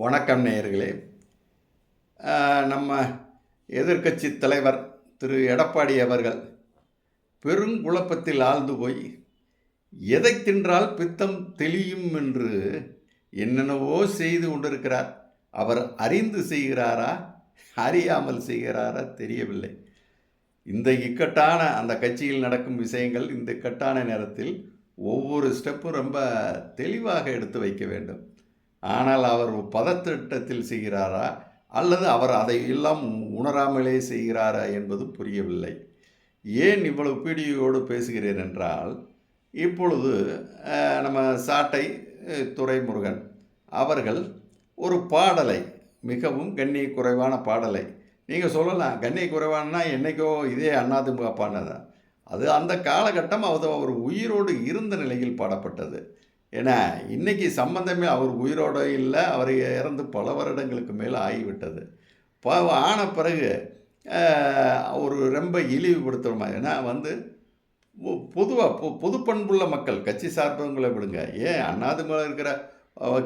வணக்கம் நேயர்களே. நம்ம எதிர்க்கட்சி தலைவர் திரு எடப்பாடி அவர்கள் பெருங்குழப்பத்தில் ஆழ்ந்து போய் எதை தின்றால் பித்தம் தெளியும் என்று என்னென்னவோ செய்து கொண்டிருக்கிறார். அவர் அறிந்து செய்கிறாரா, அறியாமல் செய்கிறாரா தெரியவில்லை. இந்த இக்கட்டான அந்த கட்சியில் நடக்கும் விஷயங்கள் இந்த இக்கட்டான நேரத்தில் ஒவ்வொரு ஸ்டெப்பும் ரொம்ப தெளிவாக எடுத்து வைக்க வேண்டும். ஆனால் அவர் பதத்திட்டத்தில் செய்கிறாரா அல்லது அவர் அதை எல்லாம் உணராமலே செய்கிறாரா என்பது புரியவில்லை. ஏன் இவ்வளவு பீடியோடு பேசுகிறேன் என்றால், இப்பொழுது நம்ம சாட்டை துரைமுருகன் அவர்கள் ஒரு பாடலை, மிகவும் கண்ணிய குறைவான பாடலை, நீங்கள் சொல்லலாம் கண்ணிய குறைவானா என்றைக்கோ இதே அதிமுக பாடினது, அது அந்த காலகட்டம் அவர் உயிரோடு இருந்த நிலையில் பாடப்பட்டது. ஏன்னா இன்றைக்கி சம்பந்தமே அவர் உயிரோடு இல்லை, அவர் இறந்து பல வருடங்களுக்கு மேலே ஆகிவிட்டது. ஆன பிறகு ஒரு ரொம்ப இழிவுபடுத்துகிற மாதிரி, ஏன்னா பொதுவாக பொது பண்புள்ள மக்கள், கட்சி சார்பவங்களை விடுங்க, ஏன் அதிமுக இருக்கிற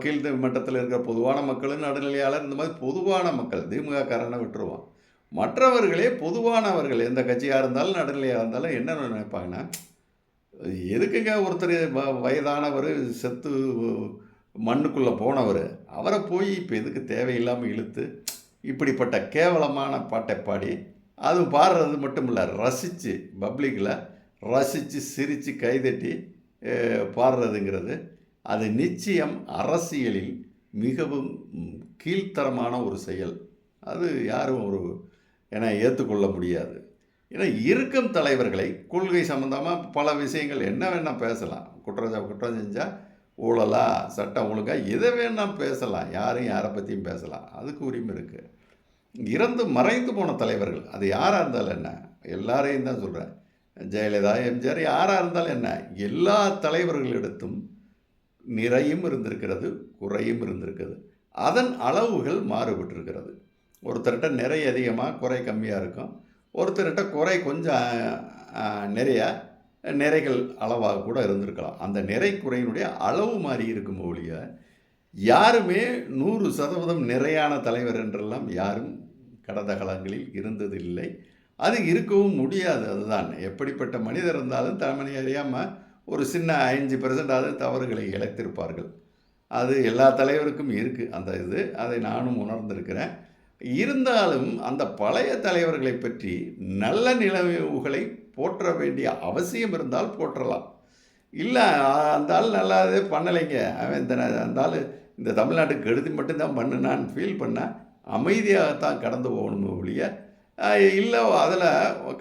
கீழ் மட்டத்தில் இருக்கிற பொதுவான மக்களும் நடுநிலையாளர், இந்த மாதிரி பொதுவான மக்கள், திமுக காரனை விட்டுருவோம், மற்றவர்களே பொதுவானவர்கள், எந்த கட்சியாக இருந்தாலும் நடுநிலையாக இருந்தாலும் என்ன நினைப்பாங்கன்னா, எதுக்குங்க ஒருத்தர் வயதானவர் செத்து மண்ணுக்குள்ளே போனவர், அவரை போய் இப்போ எதுக்கு தேவையில்லாமல் இழுத்து இப்படிப்பட்ட கேவலமான பாட்டை பாடி, அதுவும் பாடுறது மட்டும் இல்லை, ரசித்து பப்ளிக்கில் ரசித்து சிரித்து கைதட்டி பாடுறதுங்கிறது அது நிச்சயம் அரசியலில் மிகவும் கீழ்த்தரமான ஒரு செயல். அது யாரும் ஏற்றுக்கொள்ள முடியாது. ஏன்னா இருக்கும் தலைவர்களை கொள்கை சம்மந்தமாக பல விஷயங்கள் என்ன வேணால் பேசலாம், குற்றம் செஞ்சால் ஊழலா சட்டம் ஒழுங்காக எதை வேணால் பேசலாம், யாரையும் யாரை பற்றியும் பேசலாம், அதுக்கு உரிமை இருக்குது. இறந்து மறைந்து போன தலைவர்கள் அது யாராக இருந்தாலும் என்ன, எல்லாரையும் தான் சொல்கிறேன், ஜெயலலிதா எம்ஜிஆர் யாராக இருந்தாலும் என்ன, எல்லா தலைவர்களிடத்தும் நிறையும் இருந்திருக்கிறது, குறையும் இருந்திருக்கிறது, அதன் அளவுகள் மாறுபட்டிருக்கிறது. ஒருத்தர்கிட்ட நிறை அதிகமாக குறை கம்மியாக இருக்கும், ஒருத்தர்கிட்ட குறை கொஞ்சம் நிறைகள் அளவாக கூட இருந்திருக்கலாம். அந்த நிறை குறையினுடைய அளவு மாறி இருக்கும் ஒழிய யாருமே 100% நிறையான தலைவர் என்றெல்லாம் யாரும் கடந்த காலங்களில் இருந்ததில்லை, அது இருக்கவும் முடியாது. அதுதான், எப்படிப்பட்ட மனிதர் இருந்தாலும் தலைமணி அறியாமல் ஒரு சின்ன 5% தவறுகளை இழைத்திருப்பார்கள். அது எல்லா தலைவருக்கும் இருக்குது அந்த இது, அதை நானும் உணர்ந்திருக்கிறேன். இருந்தாலும் அந்த பழைய தலைவர்களை பற்றி நல்ல நிலவுகளை போற்ற வேண்டிய அவசியம் இருந்தால் போற்றலாம். இல்லை அந்த ஆள் நல்லாவே பண்ணலைங்க, அவன் அந்த ஆள் இந்த தமிழ்நாட்டுக்கு கெடுதி மட்டும்தான் பண்ணுனான்னு ஃபீல் பண்ணால் அமைதியாகத்தான் கடந்து போகணுமே ஒழிய, இல்லை அதில்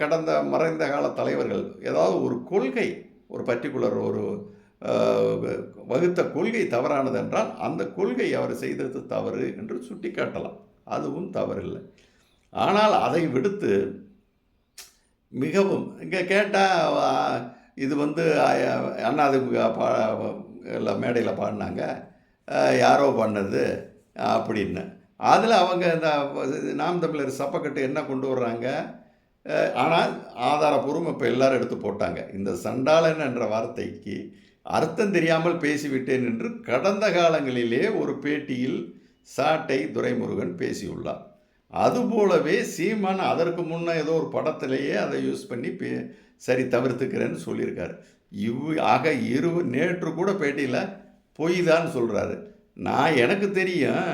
கடந்த மறைந்த கால தலைவர்கள் ஏதாவது ஒரு கொள்கை, ஒரு பர்டிகுலர் ஒரு வகுத்த கொள்கை தவறானது என்றால் அந்த கொள்கை அவர் செய்தது தவறு என்று சுட்டி காட்டலாம், அதுவும் தவறில்லை. ஆனால் அதை விடுத்து மிகவும் இங்கே கேட்டால் இது அதிமுக எல்லாம் மேடையில் பாடினாங்க, யாரோ பண்ணது அப்படின்னு, அதில் அவங்க இந்த நாம் தமிழர் சப்பக்கட்டு என்ன கொண்டு வர்றாங்க, ஆனால் ஆதாரபூர்வம் இப்போ எல்லோரும் எடுத்து போட்டாங்க. இந்த சண்டாளன் என்ற வார்த்தைக்கு அர்த்தம் தெரியாமல் பேசிவிட்டேன் என்று கடந்த காலங்களிலே ஒரு பேட்டியில் சாட்டை துரைமுருகன் பேசியுள்ளார். அதுபோலவே சீமான் அதற்கு முன்னே ஏதோ ஒரு படத்திலேயே அதை யூஸ் பண்ணி சரி தவிர்த்துக்கிறேன்னு சொல்லியிருக்காரு. ஆக நேற்று கூட பேட்டியில் பொய் தான் சொல்கிறாரு. எனக்கு தெரியும்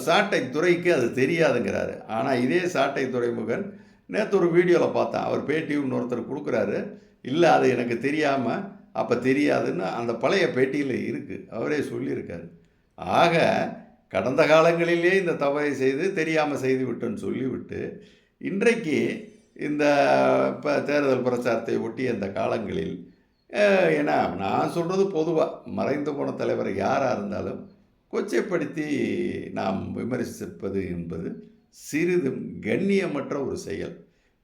சாட்டை துரைக்கு அது தெரியாதுங்கிறாரு. ஆனால் இதே சாட்டை துரைமுருகன் நேற்று ஒரு வீடியோவில் பார்த்தேன், அவர் பேட்டி இன்னொருத்தர் கொடுக்குறாரு, இல்லை அது எனக்கு தெரியாமல் அப்போ தெரியாதுன்னு அந்த பழைய பேட்டியில் இருக்குது, அவரே சொல்லியிருக்காரு. ஆக கடந்த காலங்களிலே இந்த தவறை செய்து தெரியாமல் செய்து விட்டோன்னு சொல்லிவிட்டு, இன்றைக்கு இந்த இப்போ தேர்தல் பிரச்சாரத்தை ஒட்டி அந்த காலங்களில், ஏன்னா நான் சொல்கிறது பொதுவாக மறைந்து போன தலைவர் யாராக இருந்தாலும் கொச்சைப்படுத்தி நாம் விமர்சிப்பது என்பது சிறிதும் கண்ணியமற்ற ஒரு செயல்.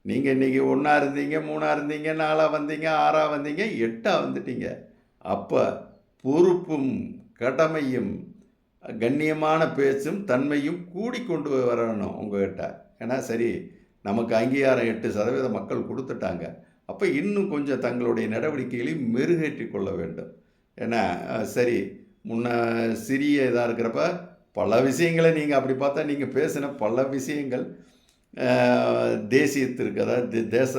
நீங்கள் இன்றைக்கி 1 இருந்தீங்க, 3 இருந்தீங்க, 4 வந்தீங்க, 6 வந்தீங்க, 8 வந்துட்டீங்க, அப்போ பொறுப்பும் கடமையும் கண்ணியமான பேச்சும் தன்மையும் கூடிக்கொண்டு வரணும் உங்கள்கிட்ட. ஏன்னா சரி, நமக்கு அங்கீகாரம் 8% மக்கள் கொடுத்துட்டாங்க, அப்போ இன்னும் கொஞ்சம் தங்களுடைய நடவடிக்கைகளையும் மெருகேற்றி கொள்ள வேண்டும். ஏன்னா சரி, முன்ன சிறிய இதாக இருக்கிறப்ப பல விஷயங்களை நீங்கள் அப்படி பார்த்தா நீங்கள் பேசின பல விஷயங்கள் தேசியத்திற்கு, அதாவது தேச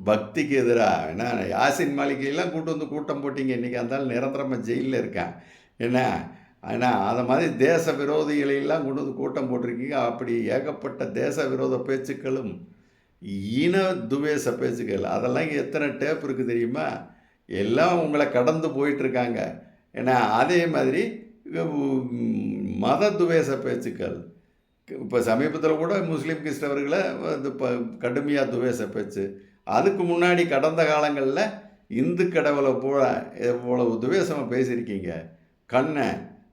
பக்திக்கு எதிராக. ஏன்னா யாசின் மாளிகையெல்லாம் கூட்டு வந்து கூட்டம் போட்டிங்க, இன்றைக்கி அந்த நிரந்தரமாக ஜெயிலில் இருக்கான். என்ன ஆனால் அதை மாதிரி தேச விரோதிகளையெல்லாம் கொண்டு வந்து கூட்டம் போட்டிருக்கீங்க. அப்படி ஏகப்பட்ட தேச விரோத பேச்சுக்களும் இன துவேஷ பேச்சுக்கள், அதெல்லாம் எத்தனை டேப் இருக்குது தெரியுமா? எல்லாம் உங்களை கடந்து போயிட்டுருக்காங்க. ஏன்னா அதே மாதிரி மத துவேஷ பேச்சுக்கள், இப்போ சமீபத்தில் கூட முஸ்லீம் கிறிஸ்தவர்களை இது கடுமையாக துவேஷ பேச்சு. அதுக்கு முன்னாடி கடந்த காலங்களில் இந்து கடவுளை போல எவ்வளவு துவேஷமாக பேசியிருக்கீங்க. கண்ணை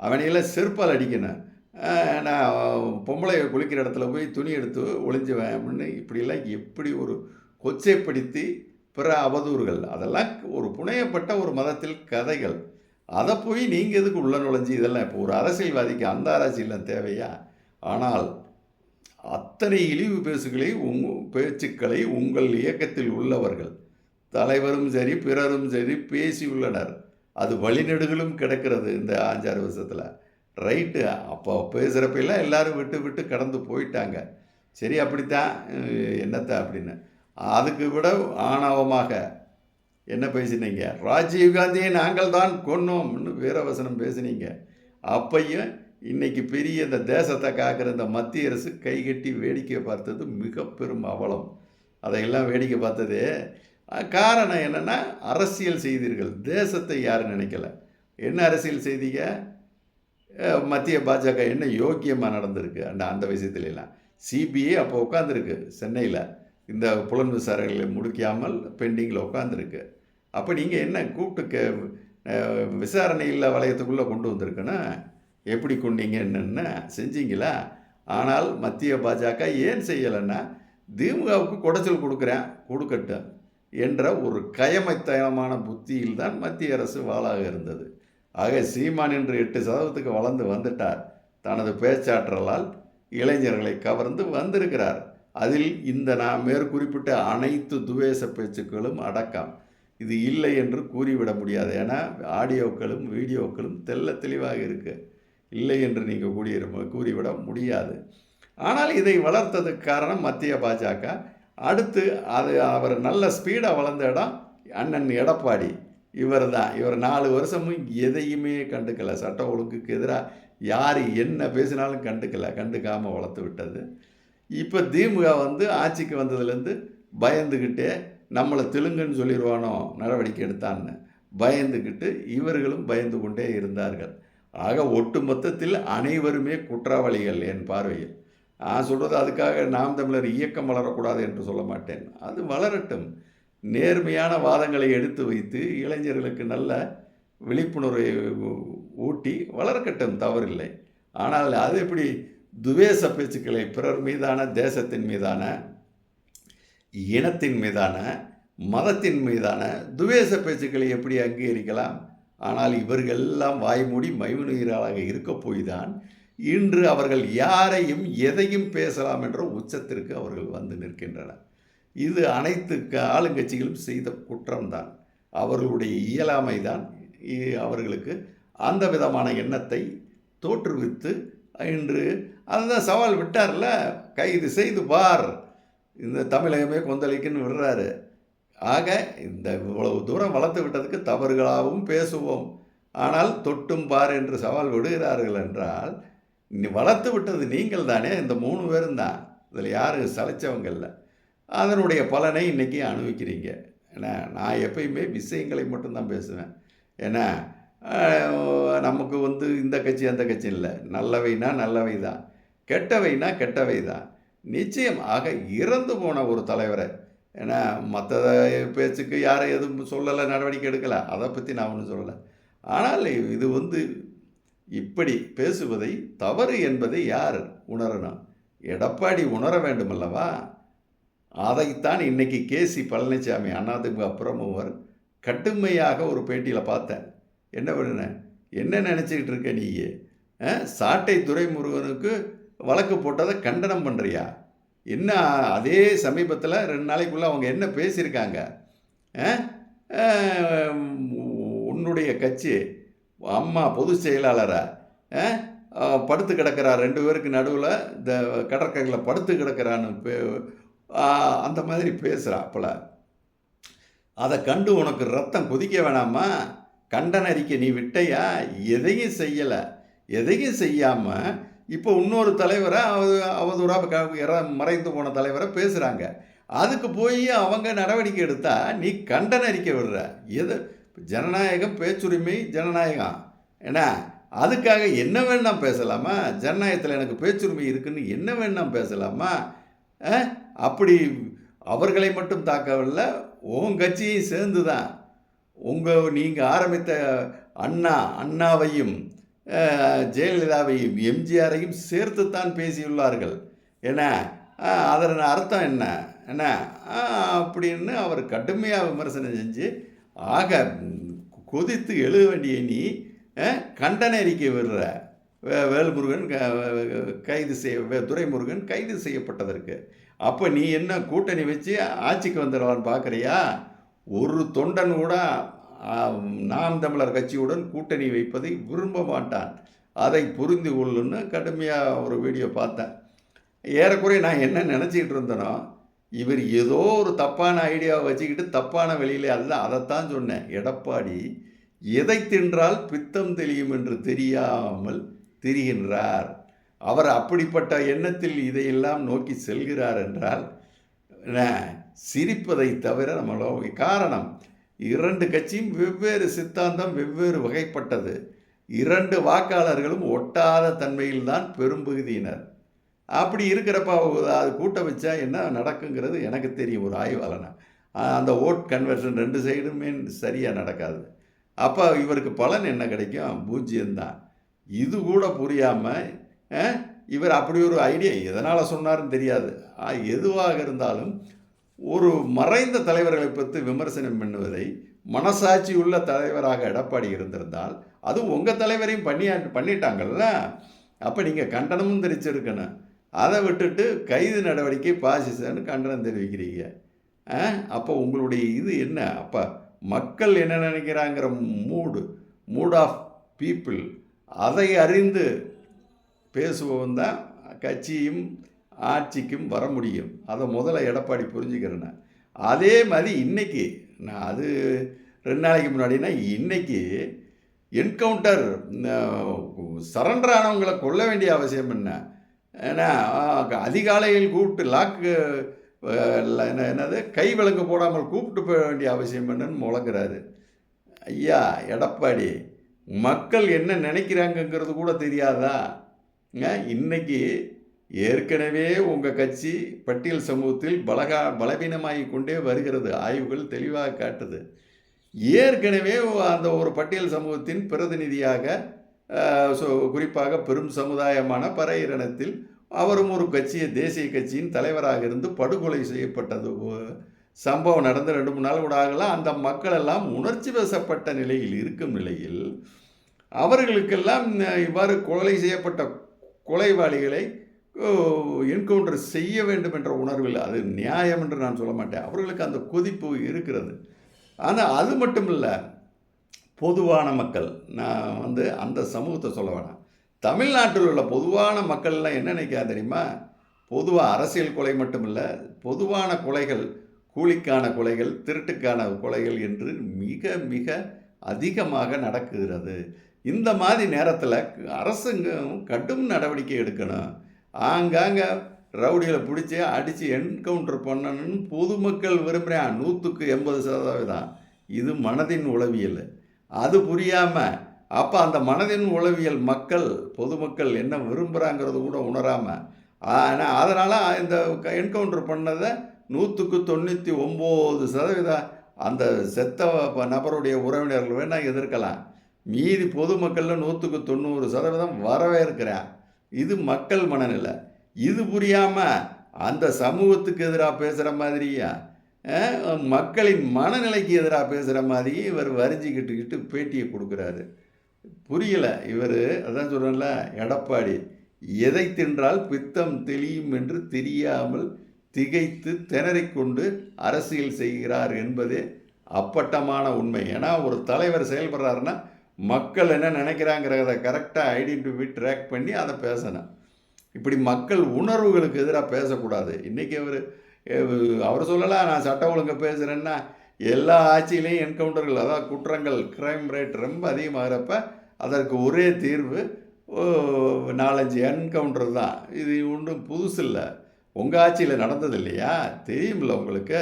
அவனையெல்லாம் செருப்பால் அடிக்கணும். நான் பொம்பளை குளிக்கிற இடத்துல போய் துணி எடுத்து ஒளிஞ்சுவேன் அப்படின்னு இப்படிலாம் எப்படி ஒரு கொச்சைப்படுத்தி பிற அவதூறுகள், அதெல்லாம் ஒரு புனையப்பட்ட ஒரு மதத்தில் கதைகள். அதை போய் நீங்கள் எதுக்கு உள்ள நுழைஞ்சி இதெல்லாம் இப்போ ஒரு அரசியல்வாதிக்கு அந்த அரசியல்லாம் தேவையா? ஆனால் அத்தனை இழிவு பேச்சுக்களை உங்கள் இயக்கத்தில் உள்ளவர்கள் தலைவரும் சரி பிறரும் சரி பேசியுள்ளனர். அது வழிநெடுகளும் கிடக்கிறது இந்த 5-6 வருஷத்தில். ரைட்டு, அப்போ பேசுகிறப்பெல்லாம் எல்லோரும் விட்டு விட்டு கடந்து போயிட்டாங்க. சரி, அப்படித்தான் என்னத்தை அப்படின்னு. அதுக்கு விட ஆணவமாக என்ன பேசினீங்க? ராஜீவ்காந்தியை நாங்கள் தான் கொன்னோம்னு வீரவசனம் பேசினீங்க. அப்பையும் இன்றைக்கி பெரிய இந்த தேசத்தை காக்கிற இந்த மத்திய அரசு கைகட்டி வேடிக்கை பார்த்தது மிக பெரும் அவலம். அதையெல்லாம் வேடிக்கை பார்த்தது காரணம் என்னென்னா அரசியல் செய்தீர்கள். தேசத்தை யாரும் நினைக்கல. என்ன அரசியல் செய்தீங்க? மத்திய பாஜக என்ன யோக்கியமாக நடந்திருக்கு அந்த விஷயத்துலாம். சிபிஐ அப்போ உட்காந்துருக்கு சென்னையில், இந்த புலன் விசாரணைகளை முடிக்காமல் பெண்டிங்கில் உட்காந்துருக்கு. அப்போ நீங்கள் என்ன கூப்பிட்டு விசாரணையில் வளையத்துக்குள்ளே கொண்டு வந்திருக்குன்னா எப்படி கொண்டீங்க, என்னென்ன செஞ்சீங்களா? ஆனால் மத்திய பாஜக ஏன் செய்யலைன்னா திமுகவுக்கு குடைச்சல் கொடுக்கட்டும் என்ற ஒரு கயமைத்தனமான புத்தியில் தான் மத்திய அரசு வாழாக இருந்தது. ஆக சீமான் என்று 8% வளர்ந்து வந்துட்டார். தனது பேச்சாற்றலால் இளைஞர்களை கவர்ந்து வந்திருக்கிறார். அதில் இந்த நான் மேற்குறிப்பிட்ட அனைத்து துவேஷ பேச்சுக்களும் அடக்கம். இது இல்லை என்று கூறிவிட முடியாது. ஏன்னா ஆடியோக்களும் வீடியோக்களும் தெல்ல தெளிவாக இருக்குது. இல்லை என்று நீங்கள் கூறிவிட முடியாது. ஆனால் இதை வளர்த்ததுக்கு காரணம் மத்திய பாஜக. அடுத்து அவர் நல்ல ஸ்பீடாக வளர்ந்த இடம் அண்ணன் எடப்பாடி. இவர் 4 வருஷமும் எதையுமே கண்டுக்கலை. சட்ட ஒழுங்குக்கு எதிராக யார் என்ன பேசினாலும் கண்டுக்காமல் வளர்த்து விட்டது. இப்போ திமுக ஆட்சிக்கு வந்ததுலேருந்து பயந்துக்கிட்டே நம்மளை தெலுங்குன்னு சொல்லிடுவானோ நடவடிக்கை எடுத்தான்னு பயந்துக்கிட்டு இவர்களும் பயந்து கொண்டே இருந்தார்கள். ஆக ஒட்டு மொத்தத்தில் அனைவருமே குற்றவாளிகள் என் பார்வையில். நான் சொல்கிறது அதுக்காக நாம் தமிழர் இயக்கம் வளரக்கூடாது என்று சொல்ல மாட்டேன். அது வளரட்டும். நேர்மையான வாதங்களை எடுத்து வைத்து இளைஞர்களுக்கு நல்ல விழிப்புணர்வை ஊட்டி வளர்க்கட்டும், தவறில்லை. ஆனால் அது எப்படி துவேஷ பேச்சுக்களை பிறர் மீதான, தேசத்தின் மீதான, இனத்தின் மீதான, மதத்தின் மீதான துவேஷ பேச்சுக்களை எப்படி அங்கீகரிக்கலாம்? ஆனால் இவர்கள் எல்லாம் வாய்மூடி மைமுனீராக இருக்க போய்தான் இன்று அவர்கள் யாரையும் எதையும் பேசலாம் என்ற உச்சத்திற்கு அவர்கள் வந்து நிற்கின்றனர். இது அனைத்து ஆளுங்கட்சிகளும் செய்த குற்றம்தான். அவர்களுடைய இயலாமை தான் அவர்களுக்கு அந்த விதமான எண்ணத்தை தோற்றுவித்து இன்று அதுதான் சவால் விட்டார்ல, கைது செய்து பார், இந்த தமிழகமே கொந்தளிக்குன்னு விடுறாரு. ஆக இந்த இவ்வளவு தூரம் வளர்த்து விட்டதுக்கு தவறுகளாகவும் பேசுவோம், ஆனால் தொட்டும் பார் என்று சவால் விடுகிறார்கள் என்றால் வளர்த்து விட்டது நீங்கள் தானே. இந்த 3 பேரும் தான், இதில் யாரும் சளைச்சவங்க இல்லை. அதனுடைய பலனை இன்றைக்கி அனுபவிக்கிறீங்க. ஏன்னா நான் எப்பயுமே விஷயங்களை மட்டும்தான் பேசுவேன். ஏன்னா நமக்கு இந்த கட்சி அந்த கட்சி இல்லை. நல்லவைனா நல்லவை தான், கெட்டவைனா கெட்டவை தான். நிச்சயம். ஆக இறந்து போன ஒரு தலைவரை, ஏன்னா மற்ற பேச்சுக்கு யாரும் எதுவும் சொல்லலை, நடவடிக்கை எடுக்கலை, அதை பற்றி நான் ஒன்றும் சொல்லலை. ஆனால் இது இப்படி பேசுவதை தவறு என்பதை யார் உணரணும்? எடப்பாடி உணர வேண்டும் அல்லவா? அதைத்தான் இன்றைக்கி கேசி பழனிசாமி அதிமுக பிரமுகர் கடுமையாக ஒரு பேட்டியில் பார்த்தேன். என்ன பண்ண, என்ன நினச்சிக்கிட்டு இருக்க நீ? சாட்டை துரைமுருகனுக்கு வழக்கு போட்டதை கண்டனம் பண்ணுறியா? என்ன அதே சமீபத்தில் 2 நாளைக்குள்ளே அவங்க என்ன பேசியிருக்காங்க? உன்னுடைய கட்சி அம்மா பொதுச் செயலாளரை படுத்து கிடக்கிறா 2 பேருக்கு நடுவில் இந்த கடற்கரையில் படுத்து கிடக்கிறான்னு அந்த மாதிரி பேசுகிறாப்புல. அதை கண்டு உனக்கு ரத்தம் கொதிக்க வேணாமா? கண்டன அறிக்கை நீ விட்டையா? எதையும் செய்யலை. எதையும் செய்யாமல் இப்போ இன்னொரு தலைவரை அவதூறாக மறைந்து போன தலைவரை பேசுகிறாங்க. அதுக்கு போய் அவங்க நடவடிக்கை எடுத்தால் நீ கண்டன அறிக்கை விடுற. ஜனநாயகம், பேச்சுரிமை, ஜனநாயகம் ஏன்னா அதுக்காக என்ன வேணாம் பேசலாமா? ஜனநாயகத்தில் எனக்கு பேச்சுரிமை இருக்குன்னு என்ன வேணாம் பேசலாமா? அப்படி அவர்களை மட்டும் தாக்கவில்லை, உன் கட்சியும் சேர்ந்து தான் நீங்கள் ஆரம்பித்த அண்ணாவையும் ஜெயலலிதாவையும் எம்ஜிஆரையும் சேர்த்துத்தான் பேசியுள்ளார்கள். ஏன்னா அதன் அர்த்தம் என்ன அப்படின்னு அவர் கடுமையாக விமர்சனம் செஞ்சு கொதித்து எழுத வேண்டிய நீ கண்டன அறிக்கை விடுற. வேல்முருகன் துரைமுருகன் கைது செய்யப்பட்டதற்கு. அப்போ நீ என்ன கூட்டணி வச்சு ஆட்சிக்கு வந்துடலான்னு பார்க்குறியா? ஒரு தொண்டன் கூட நாம் தமிழர் கட்சியுடன் கூட்டணி வைப்பதை விரும்ப மாட்டான். அதை புரிந்து கொள்ளுன்னு கடுமையாக ஒரு வீடியோ பார்த்தேன். ஏறக்குறைய நான் என்ன நினச்சிக்கிட்டு இருந்தேனோ, இவர் ஏதோ ஒரு தப்பான ஐடியாவை வச்சுக்கிட்டு தப்பான வெளியில் அதைத்தான் சொன்னேன். எடப்பாடி எதை தின்றால் பித்தம் தெளியும் என்று தெரியாமல் திரிகின்றார். அவர் அப்படிப்பட்ட எண்ணத்தில் இதையெல்லாம் நோக்கி செல்கிறார் என்றால் சிரிப்பதை தவிர நம்மளோ காரணம். 2 கட்சியும் வெவ்வேறு சித்தாந்தம், வெவ்வேறு வகைப்பட்டது. 2 வாக்காளர்களும் ஒட்டாத தன்மையில்தான் பெரும்பகுதியினர். அப்படி இருக்கிறப்ப அது கூட்ட வச்சா என்ன நடக்குங்கிறது எனக்கு தெரியும் ஒரு ஆய்வாளனா. அந்த ஓட் கன்வர்ஷன் 2 சைடுமே சரியாக நடக்காது. அப்போ இவருக்கு பலன் என்ன கிடைக்கும்? 0 தான். இது கூட புரியாமல் இவர் அப்படி ஒரு ஐடியா எதனால் சொன்னார்னு தெரியாது. எதுவாக இருந்தாலும் ஒரு மறைந்த தலைவர்களை பற்றி விமர்சனம் பண்ணுவதை மனசாட்சி உள்ள தலைவராக எடப்பாடி இருந்திருந்தால், அதுவும் உங்கள் தலைவரையும் பண்ணிட்டாங்கல்ல, அப்போ நீங்கள் கண்டனமும் தெரிவிச்சிருக்கணும். அதை விட்டுட்டு கைது நடவடிக்கை பாசிசன்னு கண்டனம் தெரிவிக்கிறீங்க. அப்போ உங்களுடைய இது என்ன? அப்போ மக்கள் என்ன நினைக்கிறாங்கிற மூட் ஆஃப் பீப்புள் அதை அறிந்து பேசுபவன் தான் கட்சியும் ஆட்சிக்கும் வர முடியும். அதை முதல்ல எடப்பாடி புரிஞ்சுக்கிறேன். அதே மாதிரி இன்றைக்கி நான் அது 2 நாளைக்கு முன்னாடினா இன்றைக்கி என்கவுண்டர் சரண்டர் ஆனவங்களை கொல்ல வேண்டிய அவசியம் என்ன? ஏன்னா அதிகாலையில் கூப்பிட்டு என்னது கை விலங்கு போடாமல் கூப்பிட்டு போக வேண்டிய அவசியம் என்னன்னு முழங்குறாரு. ஐயா எடப்பாடி, மக்கள் என்ன நினைக்கிறாங்கங்கிறது கூட தெரியாதா? இன்னைக்கு ஏற்கனவே உங்கள் கட்சி பட்டியல் சமூகத்தில் பலவீனமாகி கொண்டே வருகிறது. ஆய்வுகள் தெளிவாக காட்டுது. ஏற்கனவே அந்த ஒரு பட்டியல் சமூகத்தின் பிரதிநிதியாக குறிப்பாக பெரும் சமுதாயமான பறையிரணத்தில் அவரும் ஒரு தேசிய கட்சியின் தலைவராக இருந்து படுகொலை செய்யப்பட்டது சம்பவம் நடந்து 2-3 நாள் கூட ஆகலாம். அந்த மக்கள் எல்லாம் உணர்ச்சி வசப்பட்ட நிலையில் இருக்கும் நிலையில் அவர்களுக்கெல்லாம் இவ்வாறு கொலை செய்யப்பட்ட கொலைவாளிகளை என்கவுண்டர் செய்ய வேண்டும் என்ற உணர்வில், அது நியாயம் என்று நான் சொல்ல மாட்டேன், அவர்களுக்கு அந்த கொதிப்பு இருக்கிறது. ஆனால் அது மட்டும் இல்லை, பொதுவான மக்கள், நான் அந்த சமூகத்தை சொல்ல வேணாம், தமிழ்நாட்டில் உள்ள பொதுவான மக்கள்லாம் என்ன நினைக்காது தெரியுமா? பொதுவாக அரசியல் கொலை மட்டும் இல்லை, பொதுவான கொலைகள், கூலிக்கான கொலைகள், திருட்டுக்கான கொலைகள் என்று மிக மிக அதிகமாக நடக்குகிறது. இந்த மாதிரி நேரத்தில் அரசாங்கம் கடும் நடவடிக்கை எடுக்கணும். ஆங்காங்க ரவுடிகளை பிடிச்சி அடித்து என்கவுண்டர் பண்ணணும்னு பொதுமக்கள் விரும்புகிறேன். 100% இது மனதின் உளவியல். அது புரியாமல் அப்போ அந்த மனதின் உளவியல் மக்கள், பொதுமக்கள் என்ன விரும்புகிறாங்கிறது கூட உணராமல், ஆனால் அதனால் இந்த என்கவுண்டர் பண்ணதை 199% அந்த செத்த நபருடைய உறவினர்கள் வேணால் எதிர்க்கலாம். மீதி பொதுமக்களில் 190% வரவேற்கிறேன். இது மக்கள் மனநிலை. இது புரியாமல் அந்த சமூகத்துக்கு எதிராக பேசுகிற மாதிரியா, மக்களின் மனநிலைக்கு எதிராக பேசுகிற மாதிரி இவர் வரிஞ்சிக்கிட்டுக்கிட்டு பேட்டியை கொடுக்குறாரு. புரியலை இவர். அதான் சொல்கிறேன்ல, எடப்பாடி எதை தின்றால் பித்தம் தெளியும் என்று தெரியாமல் திகைத்து திணறிக்கொண்டு அரசியல் செய்கிறார் என்பதே அப்பட்டமான உண்மை. ஏன்னா ஒரு தலைவர் செயல்படுறாருன்னா மக்கள் என்ன நினைக்கிறாங்கிறத கரெக்டாக ஐடென்டிஃபை ட்ராக் பண்ணி அதை பேசணும். இப்படி மக்கள் உணர்வுகளுக்கு எதிராக பேசக்கூடாது. இன்றைக்கி அவர் சொல்லலாம், நான் சட்ட ஒழுங்கை பேசுகிறேன்னா எல்லா ஆட்சியிலையும் என்கவுண்டர்கள், அதாவது குற்றங்கள், கிரைம் ரேட் ரொம்ப அதிகமாகிறப்ப அதற்கு ஒரே தீர்வு 4-5 என்கவுண்டர் தான். இது ஒன்றும் புதுசு இல்லை, உங்கள் ஆட்சியில் நடந்தது இல்லையா, தெரியுமில்ல உங்களுக்கு.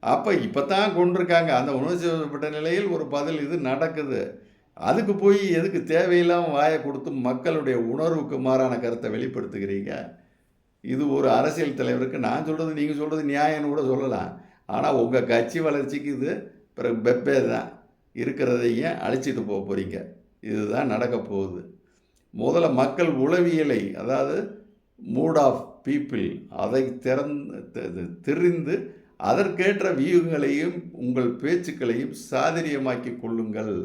அப்போ இப்போ தான் கொண்டிருக்காங்க. அந்த உணர்ச்சி வசப்பட்ட நிலையில் ஒரு பதில் இது நடக்குது. அதுக்கு போய் எதுக்கு தேவையில்லாமல் வாயை கொடுத்து மக்களுடைய உணர்வுக்கு மாறான கருத்தை வெளிப்படுத்துகிறீங்க? இது ஒரு அரசியல் தலைவருக்கு, நான் சொல்கிறது நீங்கள் சொல்கிறது நியாயம்னு கூட சொல்லலாம். ஆனால் உங்கள் கட்சி வளர்ச்சிக்கு இது பிறகு பெப்பே தான். இருக்கிறதையும் அழிச்சிட்டு போக போகிறீங்க. இதுதான் நடக்க போகுது. முதல்ல மக்கள் உளவியலை, அதாவது மூட் ஆஃப் பீப்புள், அதை தெரிந்து அதற்கேற்ற வியூகங்களையும் உங்கள் பேச்சுக்களையும் சாதுரியமாக்கி கொள்ளுங்கள்.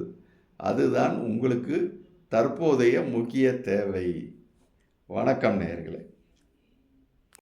அதுதான் உங்களுக்கு தற்போதைய முக்கிய தேவை. வணக்கம் நேயர்களே.